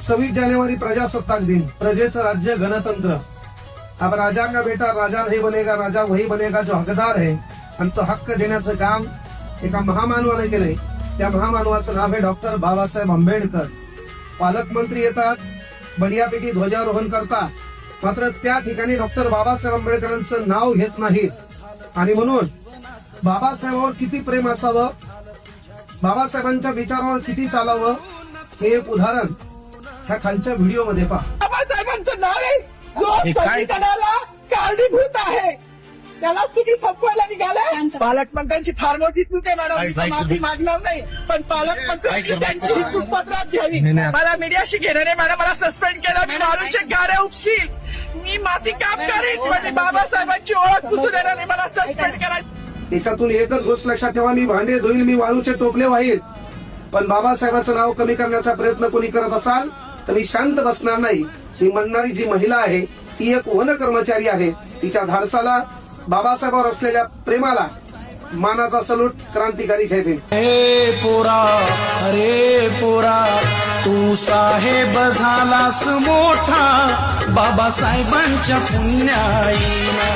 26 जानेवारी प्रजासत्ताक दिन, प्रजेचं राज्य, गणतंत्र। अब राजा का बेटा राजा नहीं बनेगा, राजा वही बनेगा जो हकदार है। आणि तो हक्क देण्याचं काम एका महामानवाने केलंय। त्या महामानवाचं नाव आहे डॉक्टर बाबासाहेब आंबेडकर। पालकमंत्री येतात, बढियापैकी ध्वजारोहण करतात, मात्र त्या ठिकाणी डॉक्टर बाबासाहेब आंबेडकरांचं नाव घेत नाहीत। आणि म्हणून बाबासाहेबांवर किती प्रेम असावं, बाबासाहेबांच्या विचारावर किती चालावं, हे एक उदाहरण ह्या खालच्या व्हिडिओमध्ये पहा। बाबासाहेबांचं नाव आहे जो संविधानाला कारणीभूत आहे, त्याला तुम्ही संपवायला निघालाय। पालकमंत्र्यांची फार मोठी चूक आहे मॅडम, मी माफी मागणार नाही, पण पालकमंत्र्यांनी त्यांची ही चूक पदरात घ्यावी। मला मीडियाशी घेणं नाही, मॅडम मला सस्पेंड केलं, मी मारूनचे गाड्या उपसील, मी माती काम करेन, म्हणजे बाबासाहेबांची ओळख पुसून येणार नाही, मला सस्पेंड करायचं। त्याच्यातून एकच गोष्ट लक्षात ठेवा, मी भांडे धुईल, मी वाळूचे टोपले वाहील, पण बाबासाहेबांचं नाव कमी करण्याचा प्रयत्न कोणी करत असाल तर मी शांत बसणार नाही। ही म्हणणारी जी महिला आहे ती एक वन कर्मचारी आहे, तिच्या धाडसाला, बाबासाहेबांवर असलेल्या प्रेमाला मानाचा सलूट। क्रांतिकारी जय भीम। अरे पोरा तू साहेब झालास मोठा, बाबासाहेबांच्या पुण्याईना।